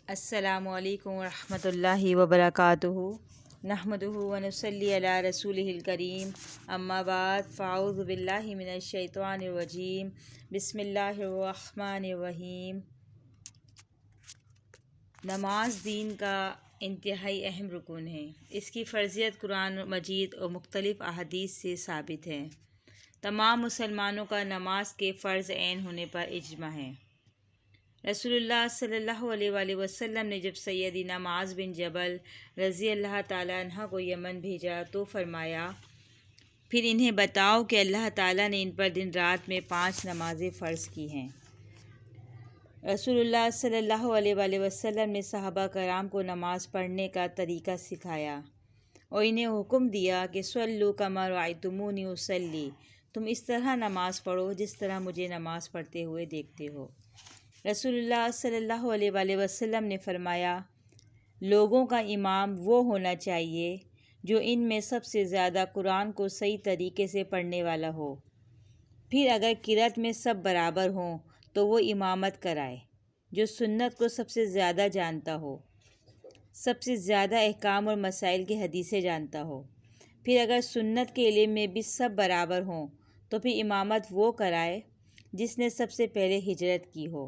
अस्सलामुअलैकुम वरहमतुल्लाहि वबरकातुहू नहमदुहु व नुसल्ली अला रसूलिहिल करीम अम्मा बाद फ़अऊज़ु बिल्लाहि मिनश शैतानिर रजीम बिस्मिल्लाहिर रहमानिर रहीम। नमाज दीन का इंतहाई अहम रुकन है। इसकी फ़र्ज़ियत कुरान मजीद और मुख्तलिफ़ अहादीस से साबित है। तमाम मुसलमानों का नमाज के फ़र्ज़ ऐन होने पर इज्मा है। रसूलुल्लाह सल्लल्लाहु अलैहि वसल्लम ने जब सैयदना मुआज़ बिन जबल रज़ी अल्लाह ताला अन्हा को यमन भेजा तो फरमाया, फिर इन्हें बताओ कि अल्लाह ताला ने इन पर दिन रात में 5 नमाज़ें फ़र्ज़ की हैं। रसूलुल्लाह सल्लल्लाहु अलैहि वसल्लम ने सहाबा कराम को नमाज़ पढ़ने का तरीक़ा सिखाया और इन्हें हुक्म दिया कि सल्लू कमा रअयतुमूनी उसल्ली, तुम इस तरह नमाज़ पढ़ो जिस तरह मुझे नमाज़ पढ़ते हुए देखते हो। रसूलुल्लाह सल्लल्लाहु अलैहि वसल्लम ने फ़रमाया, लोगों का इमाम वो होना चाहिए जो इनमें सबसे ज़्यादा कुरान को सही तरीके से पढ़ने वाला हो। फिर अगर किरत में सब बराबर हों तो वो इमामत कराए, जो सुन्नत को सबसे ज़्यादा जानता हो, सबसे ज़्यादा अहकाम और मसाइल की हदीसें जानता हो। फिर अगर सुन्नत के इल्म में भी सब बराबर हों तो फिर इमामत वो कराए जिसने सबसे पहले हिजरत की हो।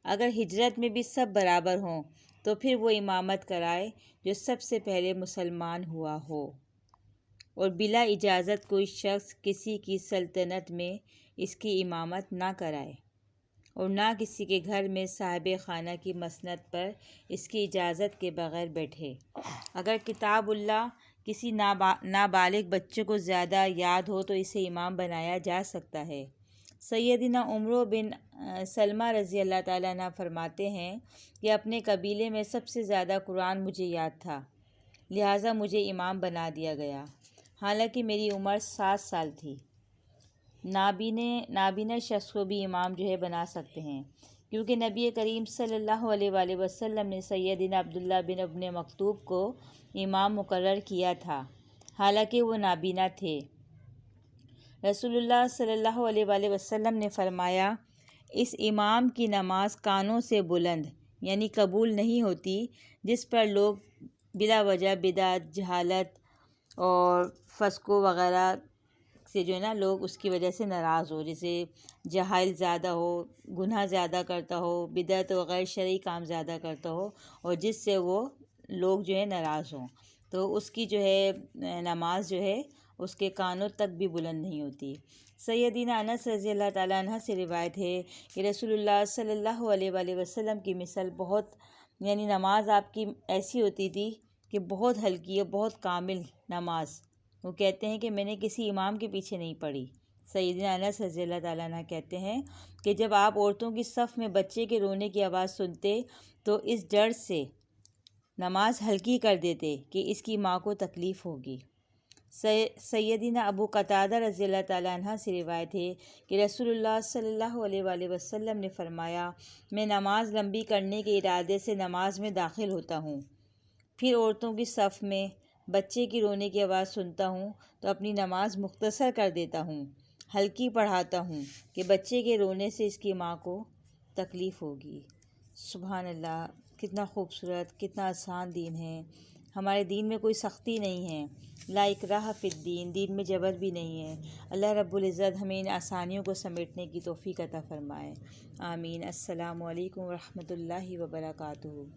अगर हिजरत में भी सब बराबर हों तो फिर वो इमामत कराए जो सबसे पहले मुसलमान हुआ हो। और बिला इजाज़त कोई शख्स किसी की सल्तनत में इसकी इमामत ना कराए और ना किसी के घर में साहिब खाना की मसनद पर इसकी इजाज़त के बग़ैर बैठे। अगर किताबुल्लाह किसी नाबालिग बच्चे को ज़्यादा याद हो तो इसे इमाम बनाया जा सकता है। सैयदना उमर बिन सलमा रज़ी अल्लाह ताला अन्हु फरमाते हैं कि अपने कबीले में सबसे ज़्यादा कुरान मुझे याद था, लिहाजा मुझे इमाम बना दिया गया, हालांकि मेरी उम्र 7 साल थी। नाबीना शख्स को भी इमाम जो है बना सकते हैं, क्योंकि नबी करीम सल्लल्लाहु अलैहि वसल्लम ने सैयदना अब्दुल्ला बिन इब्न मक्तूब को इमाम मुकर्रर किया था, हालांकि वो नाबीना थे। रसूलुल्लाह सल्लल्लाहु अलैहि वसल्लम ने फ़रमाया, इस इमाम की नमाज कानों से बुलंद यानी कबूल नहीं होती, जिस पर लोग बिला वजह बिदात, जहालत और फस्को वग़ैरह से जो है ना लोग उसकी वजह से नाराज़ हो, जैसे जहाल ज़्यादा हो, गुनाह ज़्यादा करता हो, बिदअत वग़ैरह शरई काम ज़्यादा करता हो और जिससे वो लोग जो है नाराज़ हों, तो उसकी जो है नमाज जो है उसके कानों तक भी बुलंद नहीं होती। सैयदना अनस रज़ी अल्लाह ताला अन्हु से रिवायत है कि रसूलुल्लाह सल्लल्लाहु अलैहि वसल्लम की मिसल बहुत यानी नमाज आपकी ऐसी होती थी कि बहुत हल्की और बहुत कामिल नमाज। वो कहते हैं कि मैंने किसी इमाम के पीछे नहीं पढ़ी। सैयदना अनस रज़ी अल्लाह ताला अन्हु कहते हैं कि जब आप औरतों की सफ़ में बच्चे के रोने की आवाज़ सुनते तो इस डर से नमाज हल्की कर देते कि इसकी माँ को तकलीफ़ होगी। सैयदना अबू कतादा रज़ी अल्लाह ताला अन्हा से रिवायत है कि रसूलुल्लाह सल्लल्लाहु अलैहि वसल्लम ने फ़रमाया, मैं नमाज लंबी करने के इरादे से नमाज में दाखिल होता हूँ, फिर औरतों की सफ़ में बच्चे की रोने की आवाज़ सुनता हूँ तो अपनी नमाज मुख्तसर कर देता हूँ, हल्की पढ़ाता हूँ कि बच्चे के रोने से इसकी माँ को तकलीफ़ होगी। सुभान अल्लाह, कितना खूबसूरत, कितना आसान दीन है। हमारे दीन में कोई सख्ती नहीं है, ला इकराह फिद्दीन, दीन में जबर भी नहीं है। अल्लाह रब्बुल इज़्ज़त हमें इन आसानियों को समेटने की तौफ़ीक़ अता फ़रमाए। आमीन। अस्सलामु अलैकुम व रहमतुल्लाहि व बरकातुहू।